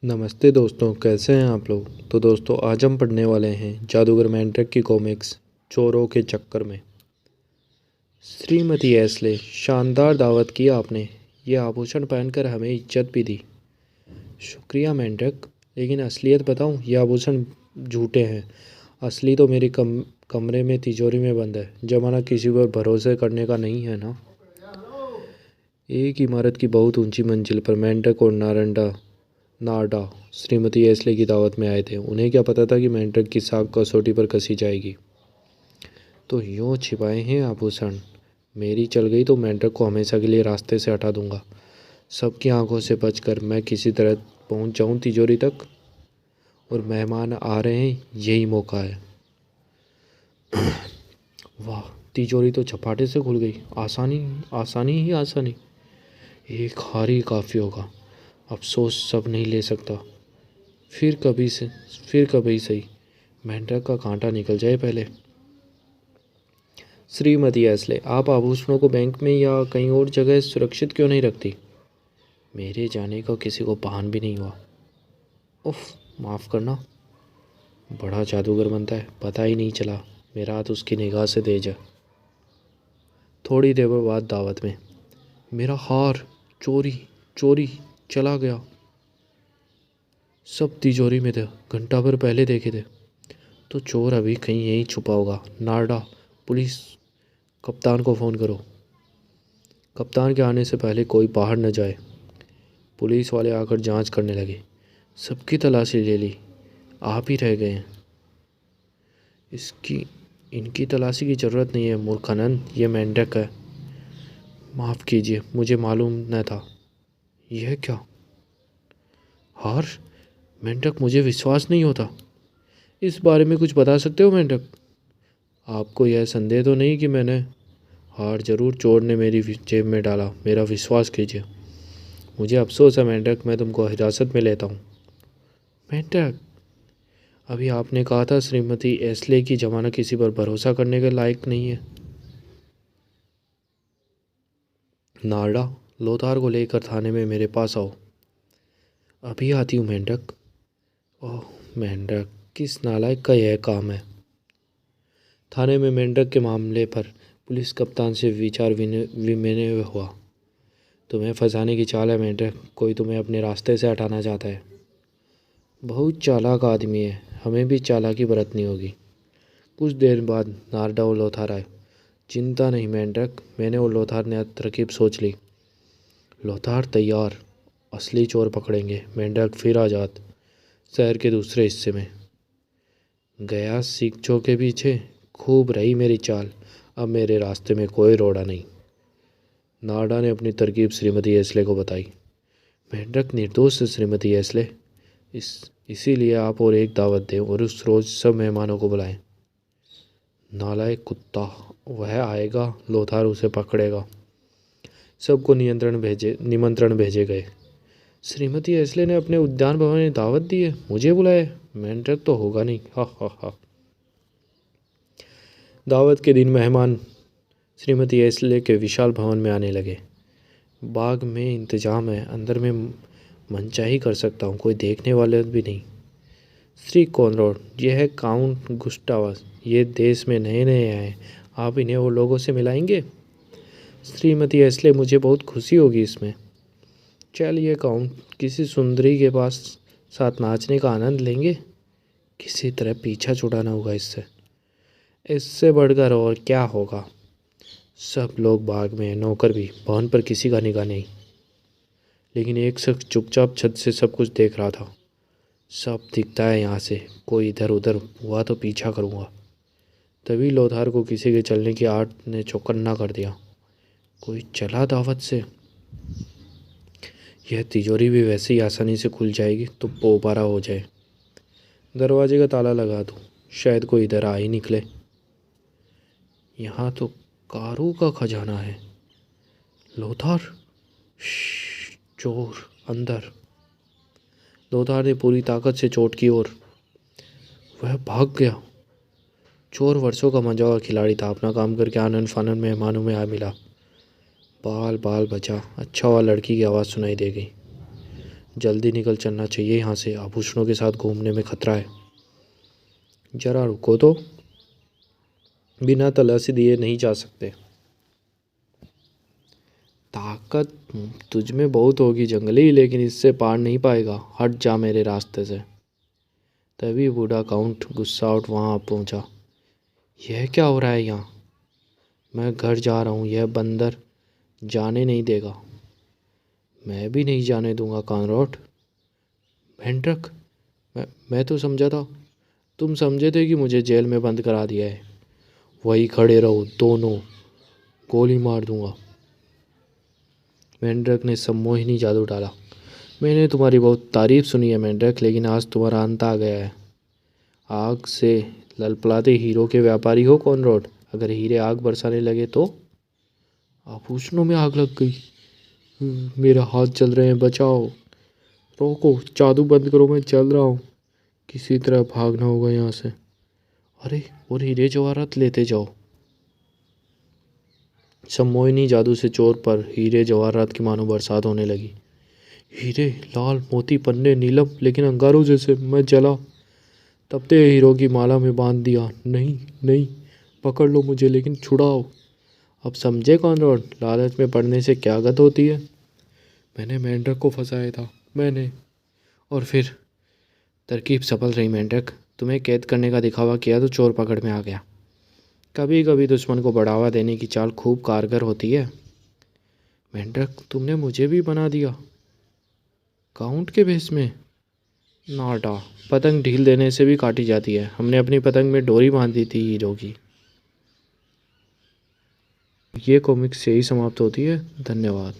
नमस्ते दोस्तों, कैसे हैं आप लोग। तो दोस्तों, आज हम पढ़ने वाले हैं जादूगर मैंड्रैक की कॉमिक्स चोरों के चक्कर में। श्रीमती एस्ले, शानदार दावत की आपने। ये आभूषण पहनकर हमें इज्जत भी दी। शुक्रिया मैंड्रैक, लेकिन असलियत बताऊं, ये आभूषण झूठे हैं। असली तो मेरे कमरे में तिजोरी में बंद है। जमाना किसी पर भरोसे करने का नहीं है ना। एक इमारत की बहुत ऊंची मंजिल पर मैंड्रैक और नारडा श्रीमती एस्ले की दावत में आए थे। उन्हें क्या पता था कि मैंड्रैक की साख कसौटी पर कसी जाएगी। तो यूँ छिपाए हैं आभूषण। मेरी चल गई तो मैंड्रैक को हमेशा के लिए रास्ते से हटा दूंगा। सबकी आंखों से बचकर मैं किसी तरह पहुंच जाऊं तिजोरी तक। और मेहमान आ रहे हैं, यही मौका है। वाह, तिजोरी तो झपाटे से खुल गई। आसानी आसानी ही आसानी। एक हारी काफ़ी होगा। अफसोस सब नहीं ले सकता। फिर कभी से फिर कभी सही। मेंढक का कांटा निकल जाए पहले। श्रीमती एस्ले, आप आभूषणों को बैंक में या कहीं और जगह सुरक्षित क्यों नहीं रखती। मेरे जाने का किसी को भान भी नहीं हुआ। उफ, माफ़ करना। बड़ा जादूगर बनता है, पता ही नहीं चला। मेरा हाथ उसकी निगाह से तेज है। थोड़ी देर बाद दावत में, मेरा हार चोरी चोरी चला गया। सब तिजोरी में थे, घंटा भर पहले देखे थे। तो चोर अभी कहीं यहीं छुपा होगा। नारडा, पुलिस, कप्तान को फ़ोन करो। कप्तान के आने से पहले कोई बाहर न जाए। पुलिस वाले आकर जांच करने लगे। सबकी तलाशी ले ली, आप ही रह गए हैं। इसकी इनकी तलाशी की ज़रूरत नहीं है मूर्खानंद, ये मेंढक है। माफ़ कीजिए, मुझे मालूम न था। यह क्या हार। मेंढक, मुझे विश्वास नहीं होता। इस बारे में कुछ बता सकते हो मेंढक। आपको यह संदेह तो नहीं कि मैंने हार जरूर चोर ने मेरी जेब में डाला। मेरा विश्वास कीजिए। मुझे अफसोस है मेंढक, मैं तुमको हिरासत में लेता हूँ। मेंढक, अभी आपने कहा था श्रीमती एस्ले की जमाना किसी पर भरोसा करने के लायक नहीं है। नारडा, लोथार को लेकर थाने में मेरे पास आओ। अभी आती हूँ मेंढक। ओह मेंढक, किस नालायक का यह काम है। थाने में मेंढक के मामले पर पुलिस कप्तान से विचार विनिमय हुआ। तुम्हें फंसाने की चाल है मेंढक। कोई तुम्हें अपने रास्ते से हटाना चाहता है। बहुत चालाक आदमी है, हमें भी चालाकी बरतनी होगी। कुछ देर बाद नारडा और लोथार आए। चिंता नहीं मेंढक, मैंने और लोथार ने तरकीब सोच ली। लोथार तैयार। असली चोर पकड़ेंगे। मेंढक फिर आजाद। शहर के दूसरे हिस्से में गया सीखचों के पीछे। खूब रही मेरी चाल। अब मेरे रास्ते में कोई रोड़ा नहीं। नारडा ने अपनी तरकीब श्रीमती एस्ले को बताई। मेंढक निर्दोष है श्रीमती एस्ले। इसीलिए आप और एक दावत दें और उस रोज़ सब मेहमानों को बुलाएं। नालायक कुत्ता, वह आएगा, लोथार उसे पकड़ेगा। सबको निमंत्रण भेजे गए। श्रीमती एस्ले ने अपने उद्यान भवन में दावत दी है, मुझे बुलाया। मेंढक तो होगा नहीं। हा हा हा। दावत के दिन मेहमान श्रीमती एस्ले के विशाल भवन में आने लगे। बाग में इंतजाम है, अंदर में मनचाही कर सकता हूँ, कोई देखने वाले भी नहीं। श्री कॉनरॉड, यह है काउंट गुस्टावस। ये देश में नए नए आए, आप इन्हें और लोगों से मिलाएंगे। श्रीमती एस्ले, मुझे बहुत खुशी होगी इसमें। चलिए काउंट, किसी सुंदरी के पास साथ नाचने का आनंद लेंगे। किसी तरह पीछा छुड़ाना होगा इससे। इससे बढ़कर और क्या होगा। सब लोग बाग में हैं, नौकर भी। भवन पर किसी का निगाह नहीं, लेकिन एक शख्स चुपचाप छत से सब कुछ देख रहा था। सब दिखता है यहाँ से, कोई इधर उधर हुआ तो पीछा करूँगा। तभी लोथार को किसी के चलने की आड़ ने चौकन्ना कर दिया। कोई चला दावत से। यह तिजोरी भी वैसे ही आसानी से खुल जाएगी तो पोबारा हो जाए। दरवाजे का ताला लगा दूँ, शायद कोई इधर आ ही निकले। यहाँ तो कारू का खजाना है। लोथार, चोर अंदर। लोथार ने पूरी ताकत से चोट की और वह भाग गया। चोर वर्षों का मंझा हुआ खिलाड़ी था, अपना काम करके आनंद फानन मेहमानों में आ मिला। बाल बाल बचा। अच्छा हुआ लड़की की आवाज़ सुनाई दे गई। जल्दी निकल चलना चाहिए यहाँ से, आभूषणों के साथ घूमने में खतरा है। जरा रुको तो, बिना तलाशी दिए नहीं जा सकते। ताकत तुझ में बहुत होगी जंगली, लेकिन इससे पार नहीं पाएगा, हट जा मेरे रास्ते से। तभी बूढ़ा काउंट गुस्सा उठ वहाँ पहुँचा। यह क्या हो रहा है यहाँ? मैं घर जा रहा हूँ, यह बंदर जाने नहीं देगा। मैं भी नहीं जाने दूंगा कॉनरॉड। मेंढक, मैं तो समझा था, तुम समझे थे कि मुझे जेल में बंद करा दिया है। वही खड़े रहो दोनों, गोली मार दूंगा। मेंढक ने सम्मोहिनी जादू डाला। मैंने तुम्हारी बहुत तारीफ सुनी है मेंढक, लेकिन आज तुम्हारा अंत आ गया है। आग से ललपलाते हीरो के व्यापारी हो कॉनरॉड, अगर हीरे आग बरसाने लगे तो? आभूषणों में आग लग गई। मेरा हाथ जल रहे हैं, बचाओ, रोको, जादू बंद करो, मैं चल रहा हूँ। किसी तरह भागना होगा यहाँ से। अरे, और हीरे जवाहरात लेते जाओ। सम्मोहिनी जादू से चोर पर हीरे जवाहरात की मानो बरसात होने लगी। हीरे, लाल मोती, पन्ने, नीलम, लेकिन अंगारों जैसे। मैं जला, तपते हीरो की माला में बांध दिया। नहीं नहीं, पकड़ लो मुझे, लेकिन छुड़ाओ। अब समझे कॉनरॉड, लालच में पड़ने से क्या गत होती है। मैंने मेंढक को फंसाया था, मैंने। और फिर तरकीब सफल रही मेंढक। तुम्हें कैद करने का दिखावा किया तो चोर पकड़ में आ गया। कभी कभी दुश्मन को बढ़ावा देने की चाल खूब कारगर होती है। मेंढक, तुमने मुझे भी बना दिया काउंट के भेष में। नाटा, पतंग ढील देने से भी काटी जाती है। हमने अपनी पतंग में डोरी बांध दी थी हीरो की। ये कॉमिक्स यही समाप्त होती है। धन्यवाद।